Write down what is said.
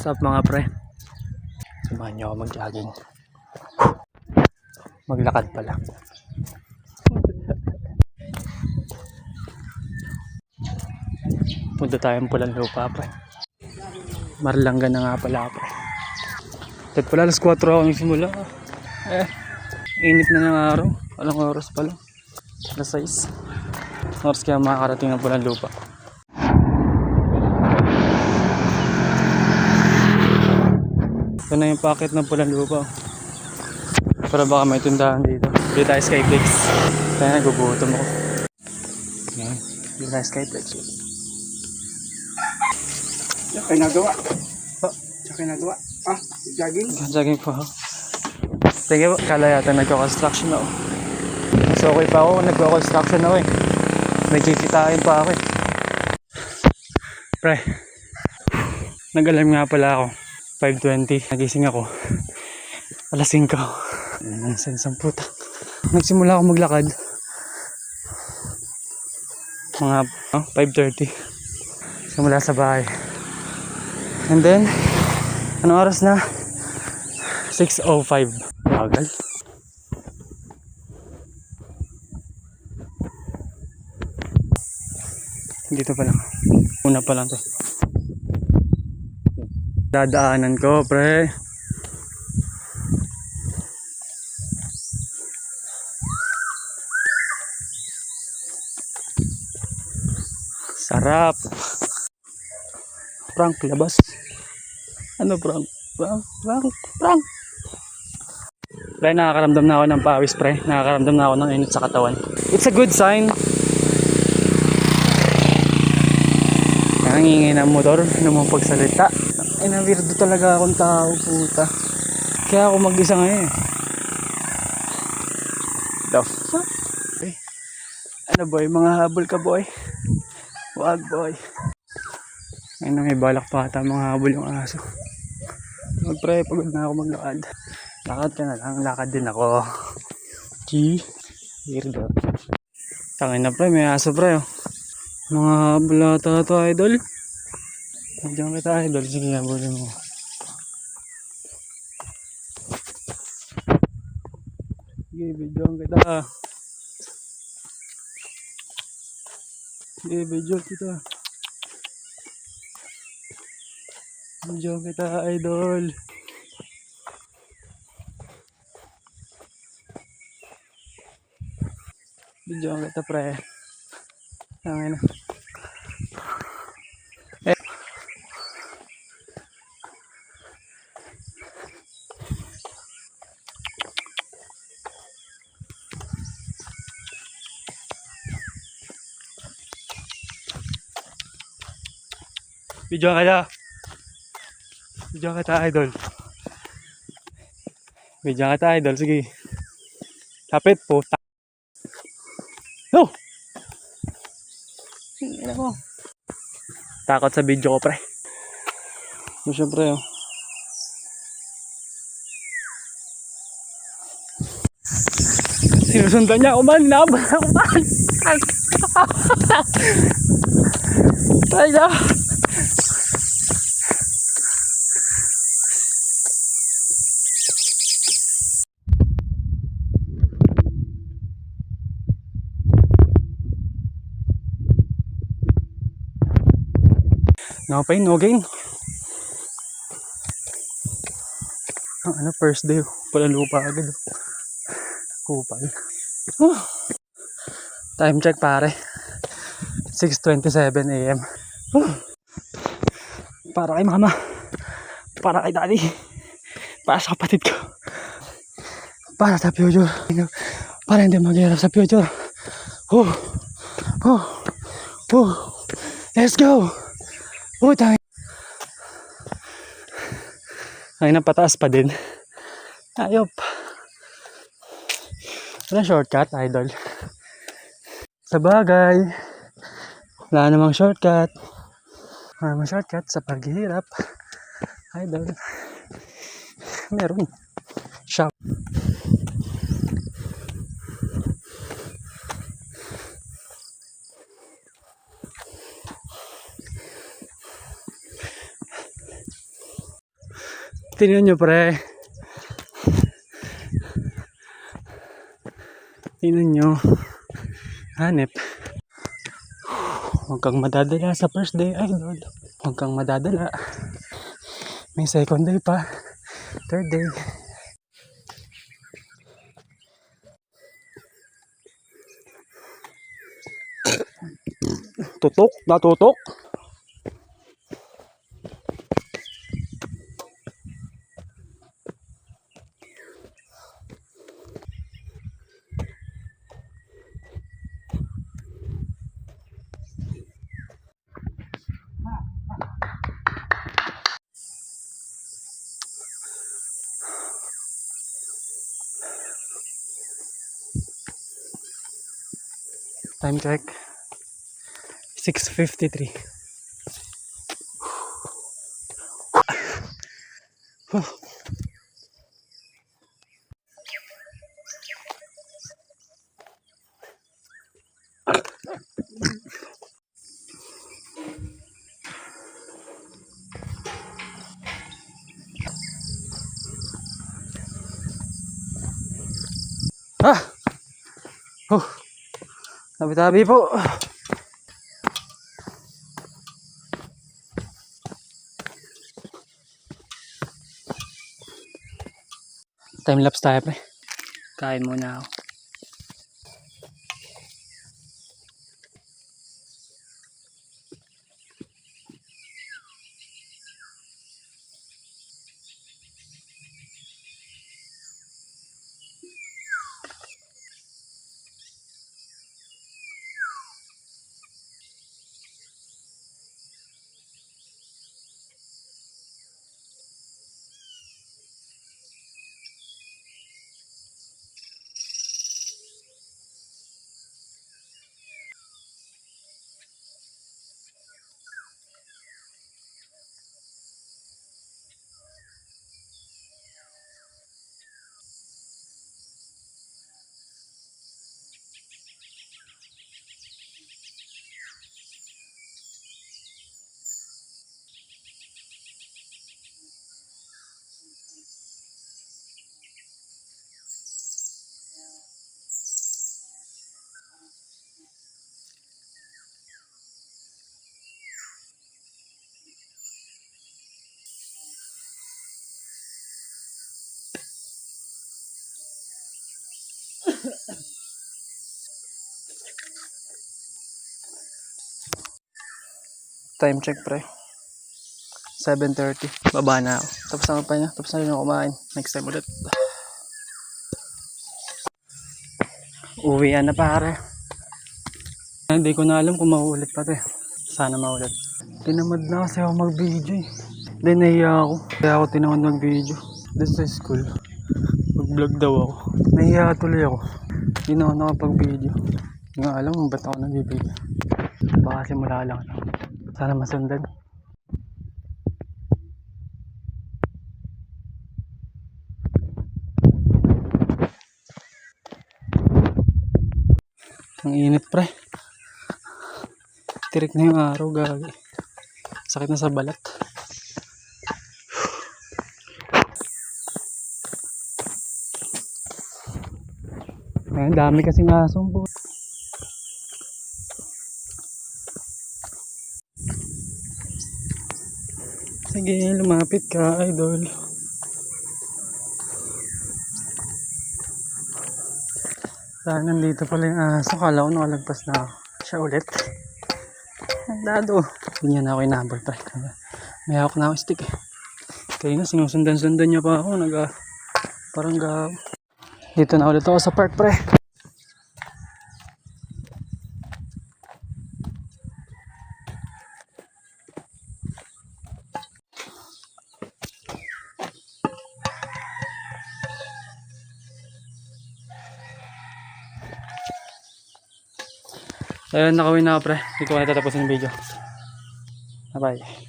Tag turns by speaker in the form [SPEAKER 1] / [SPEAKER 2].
[SPEAKER 1] What's up mga pre? Samahan niyo ako mag-jogging. Maglakad pala. Punta tayong Pulang Lupa pre. Marlangga na nga pala pre. Tat pala alas 4 ako nagsimula. Init na ng araw. Alang oras pala. Alas 6. Oras kaya makakarating ng Pulang Lupa. Ito na yung packet ng Pulang Lupa. Para baka may tindahan dito. Dito tayo Skyflex. Kaya nagugutom ako. Ngayon, dito tayo Skyflex.
[SPEAKER 2] Tsaka nagawa. Tsaka nagawa. Jogging.
[SPEAKER 1] Jogging po. Sige po, kala yata nagko-construction ako. So okay pa ako, nagko-construction ako eh. May kikitain pa ako eh. Pre, nag-alarm nga pala ako. 5:20, nagising ako. Alas 5. Ang sensang puta. Nagsimula ako maglakad. Mga 5:30. Simula sa bahay. And then, anong oras na? 6:05. Bagal. Dito pa lang. Una pa lang to. Dadaanan ko, pre. Sarap. Prank, labas. Ano prank? Prank. Pre, nakakaramdam na ako ng pawis, pre. Nakakaramdam na ako ng init sa katawan. It's a good sign. Nangingay ng motor, ano mong pagsalita. Ay, na-weirdo talaga akong tao, puta. Kaya ako mag-isa ngayon eh. The fuck? Okay. Ano boy, mga habol ka boy? Wag boy. Ay na, may balak pa ata mga habol yung aso. Pre, pagod na ako maglakad. Lakad ka na lang, lakad din ako. Gee, weirdo. Tangin na pre, may aso pre oh. Mga habol ata ito idol. Nandiyan kita idol, sige habulin mo. Sige, videoan kita. Sige, videoan kita. Videoan kita idol. Videoan kita pre. Tangin na. Video kita. Video kita idol. Video kita idol. Sige. Lapit po. No! Ano mo? Takot sa video ko pre. So syempre oh. Sinusundan niya ako man. Inaabang ako man. Tayo na. No pain, no gain. Ano, first day, Pulang Lupa agad. Kupal. Time check pare. 6:27 AM. Para kay mama. Para kay daddy. Para sa kapatid ko. Para sa future. Para hindi mag-hirap sa future. Let's go. Tayo. Ay, napataas pa din. Ayop. Wala shortcut, idol. Sa bagay, wala namang shortcut. Wala namang shortcut sa paghihirap. Idol. Meron. Shop. Tingnan nyo pre. Tingnan nyo. Hanep. Huwag kang madadala sa first day, idol. Huwag kang madadala. May second day pa. Third day. Tutok? Natutok? Time check. 6:53. Ah! Oh! Tabi-tabi po. Time lapse tayo pre. Kain muna ako. Time check pre. 7:30. Baba na ako. Tapos na pa niya. Tapos na rin ako kumain. Next time ulit. Uwian na pare. Hindi ko na alam kung mauulit pa to eh. Sana maulit. Tinamad na kasi ako mag-video eh. Then nahiya ako. Kaya ako tinamad mag-video. Doon sa school. Mag-vlog daw ako. Nahiya tuloy ako. Hindi na ako nakapag-video. Hindi nga alam kung ba't ako nag-video. Baka simula lang. Sana masundan. Ang init pre. Tirik na yung araw gagi. Sakit na sa balat. Ang dami kasing asong po. Sige, lumapit ka, idol. Saan nandito pala yung aso? Kala ko nakalagpas na ako. Siya ulit. Ang dado. Hindi niya na ako inabol pa. May hawak na ako stick eh. Kaya na sinusundan-sundan niya pa ako. Parang dito na ulit ako sa park pre. Ayun, nakawin na ako pre. Hindi ko na tatapusin yung video. Bye bye.